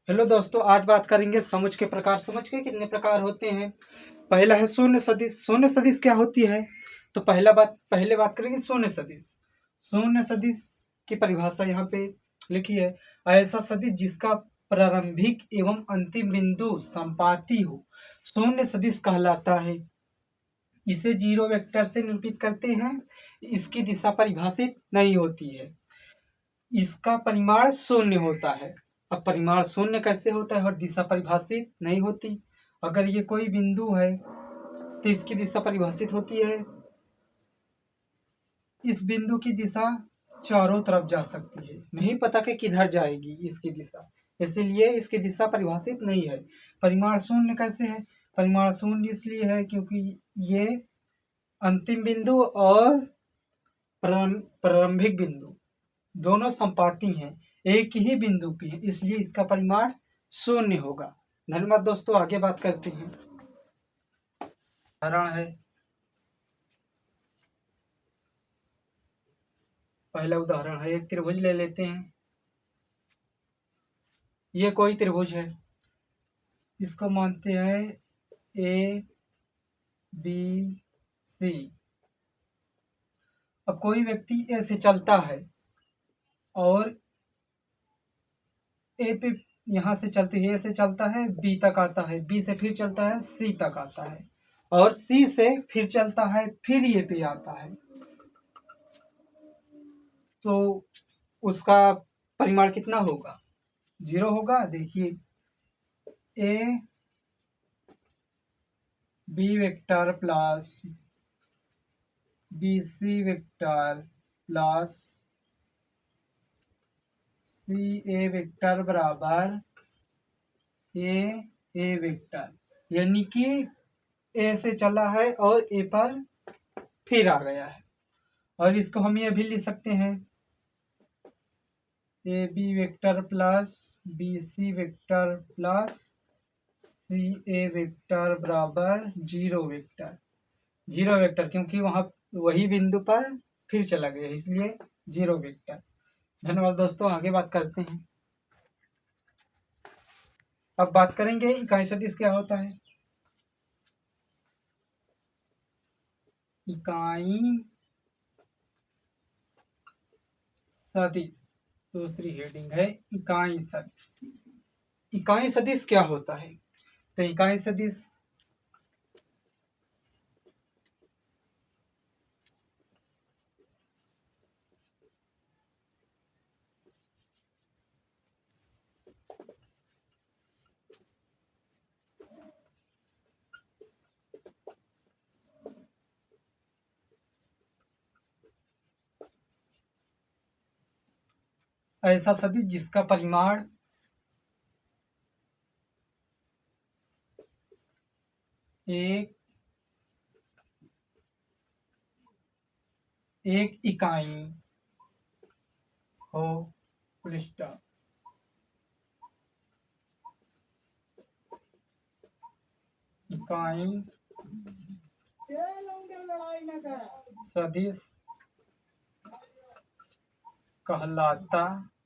Hello दोस्तों, आज बात करेंगे समुच के प्रकार। समुच के कितने प्रकार होते हैं। पहला है शून्य सदिश। शून्य सदिश क्या होती है? तो पहले बात करेंगे शून्य सदिश। शून्य सदिश की परिभाषा यहाँ पे लिखी है। ऐसा सदिश जिसका प्रारंभिक एवं अंतिम बिंदु संपाती हो शून्य सदिश कहलाता है। इसे जीरो वेक्टर से निरूपित करते हैं। इसकी दिशा परिभाषित नहीं होती है। इसका परिमाण शून्य होता है। अब परिमाण शून्य कैसे होता है और दिशा परिभाषित नहीं होती? अगर ये कोई बिंदु है तो इसकी दिशा परिभाषित होती है। इस बिंदु की दिशा चारों तरफ जा सकती है, नहीं पता कि किधर जाएगी इसकी दिशा, इसलिए इसकी दिशा परिभाषित नहीं है। परिमाण शून्य कैसे है? परिमाण शून्य इसलिए है क्योंकि ये अंतिम बिंदु और प्रारंभिक बिंदु दोनों संपाती हैं, एक ही बिंदु की है, इसलिए इसका परिमाण शून्य होगा। धन्यवाद दोस्तों, आगे बात करते हैं। उदाहरण है, पहला उदाहरण है, एक त्रिभुज ले लेते हैं। ये कोई त्रिभुज है, इसको मानते हैं ए बी सी। अब कोई व्यक्ति ए से चलता है और ए पे यहाँ से चलते ए से चलता है, बी तक आता है, बी से फिर चलता है, सी तक आता है, और सी से फिर चलता है, फिर ये पे आता है। तो उसका परिमाण कितना होगा? 0 होगा। देखिए, A B vector plus B C vector plus C A vector बराबर ए वेक्टर, यानी कि ए से चला है और ए पर फिर आ गया है। और इसको हम ये भी लिख सकते हैं, A B vector plus B C vector plus C A vector बराबर 0 वेक्टर। 0 वेक्टर क्योंकि वहाँ वही बिंदु पर फिर चला गया, इसलिए 0 वेक्टर। धन्यवाद दोस्तों, आगे बात करते हैं। अब बात करेंगे इकाई सदिश क्या होता है। इकाई सदिश, दूसरी हेडिंग है इकाई सदिश। इकाई सदिश क्या होता है? तो इकाई सदिश ऐसा सदिश जिसका परिमाण एक इकाई हो, पृष्ठ इकाई सदिश कहलाता है।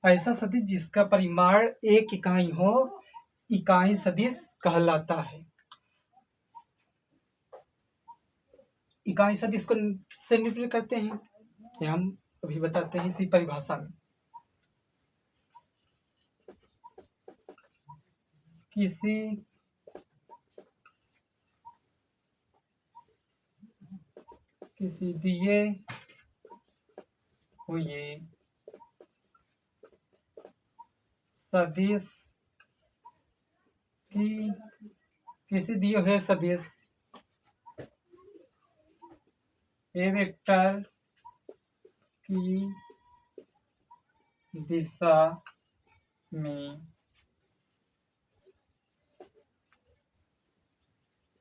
ऐसा सदिश जिसका परिमाण एक इकाई हो, इकाई सदिश कहलाता है। इकाई सदिश को किससे निरूपित करते हैं, ये हम अभी बताते हैं इसी परिभाषा में। किसी दिए हुए सदिश की किसी दिए हुए सदिश ए वेक्टर की दिशा में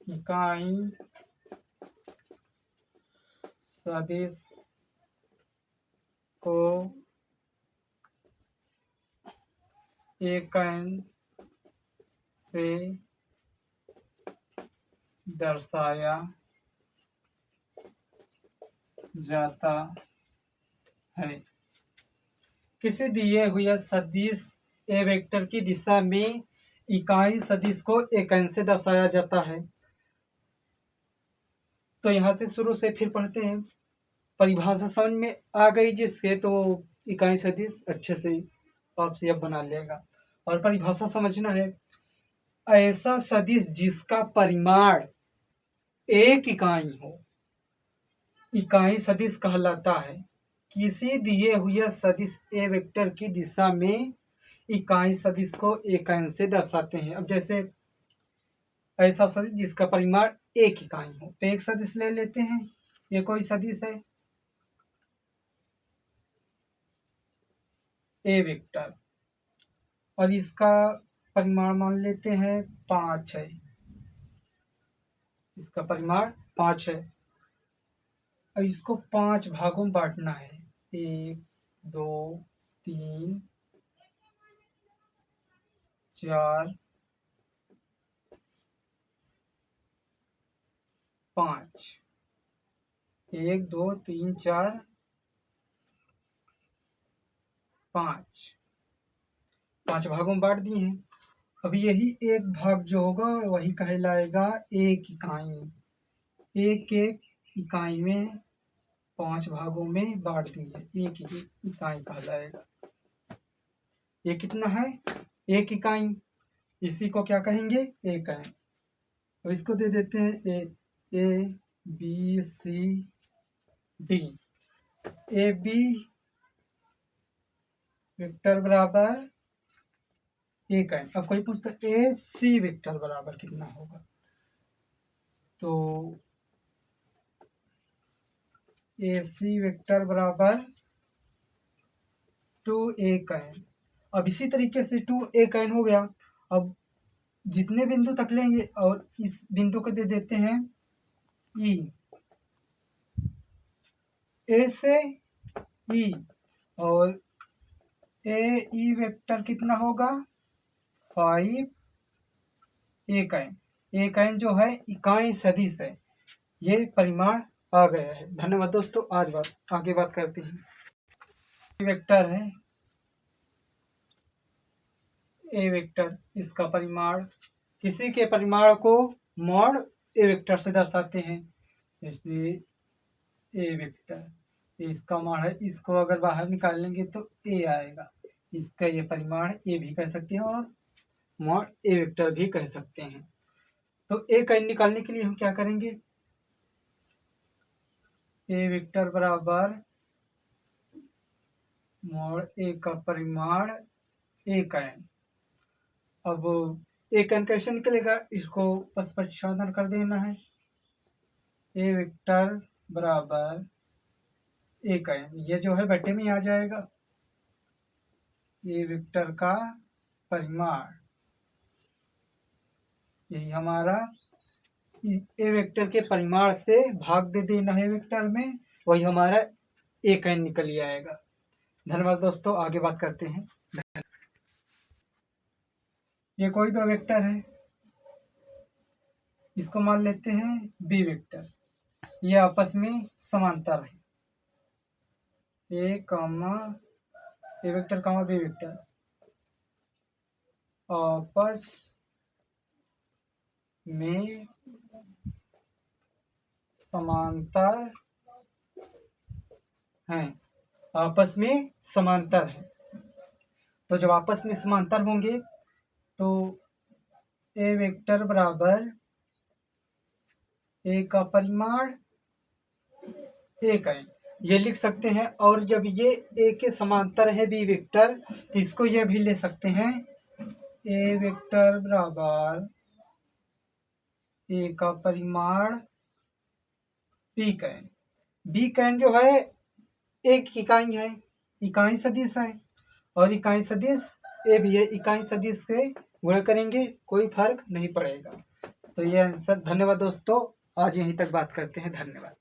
इकाई सदिश को एकन से दर्शाया जाता है। किसी दिए हुए सदिश ए वेक्टर की दिशा में इकाई सदिश को एकांश से दर्शाया जाता है। तो यहाँ से शुरू से फिर पढ़ते हैं। परिभाषा समझ में आ गई जिसके, तो इकाई सदिश अच्छे से आपसे अब बना लेगा। और परिभाषा समझना है, ऐसा सदिश जिसका परिमाण एक इकाई हो, इकाई सदिश कहलाता है। किसी दिए हुए सदिश ए वेक्टर की दिशा में इकाई सदिश को एकांश से दर्शाते हैं। अब जैसे ऐसा सदिश जिसका परिमाण एक इकाई हो, तो एक सदिश ले लेते हैं। ये कोई सदिश है ए वेक्टर, और इसका परिमाण मान लेते हैं 5 है। इसका परिमाण 5 है। अब इसको 5 भागों में बांटना है। 1 2 3 4 5। 1 2 3 4 5 भागों में बांट दिए हैं। अब यही एक भाग जो होगा वही कहलाएगा एक इकाई। एक इकाई में 5 भागों में बांट दिए, एक इकाई कहलाएगा। ये कितना है? एक इकाई। इसी को क्या कहेंगे? एक है। अब इसको दे देते हैं A B C D. A B vector बराबर एक है। अब कोई पूछता है ए सी वेक्टर बराबर कितना होगा, तो ए सी वेक्टर बराबर 2a n। अब इसी तरीके से 2a n हो गया। अब जितने बिंदु तक लेंगे और इस बिंदु को दे देते हैं ई, ए से ई, और ए ई वेक्टर कितना होगा 5 एक n जो है इकाई सदिश है। ये परिमाण आ गया है। धन्यवाद दोस्तों। आज आगे बात करते हैं। वेक्टर है ए वेक्टर, इसका परिमाण, किसी के परिमाण को मॉड ए वेक्टर से दर्शाते हैं। इसलिए ए वेक्टर, इसका मान है, इसको अगर बाहर निकालेंगे तो ए आएगा। इसका ये परिमाण ए भी कह सकते हैं और मॉड ए वेक्टर भी कह सकते हैं। तो ए का निकालने के लिए हम क्या करेंगे? ए वेक्टर बराबर मॉड ए का परिमाण एक है। अब एक n कैसे निकलेगा? इसको बस प्रतिस्थापन कर देना है। ए वेक्टर बराबर एक है, ये जो है बटे में आ जाएगा। ए वेक्टर का परिमाण, यही हमारा ए वेक्टर के परिमाण से भाग दे देना है वेक्टर में, वही हमारा एक n निकल आएगा। धन्यवाद दोस्तों। आगे बात करते हैं। ये कोई दो वेक्टर है, इसको मान लेते हैं बी वेक्टर। ये आपस में समांतर है। ए वेक्टर कामा बी वेक्टर आपस में समांतर हैं। आपस में समांतर है। तो जब आपस में समांतर होंगे तो ए वेक्टर बराबर ए का परिमाण एक है, ये लिख सकते हैं। और जब ये ए के समांतर है बी वेक्टर, तो इसको ये भी ले सकते हैं ए वेक्टर बराबर ए का परिमाण बी का n। बी का n जो है एक इकाई है, इकाई सदिश है, और इकाई सदिश ए भी है। इकाई सदिश से गुणा करेंगे, कोई फर्क नहीं पड़ेगा। तो ये आंसर। धन्यवाद दोस्तों। आज यहीं तक बात करते हैं। धन्यवाद।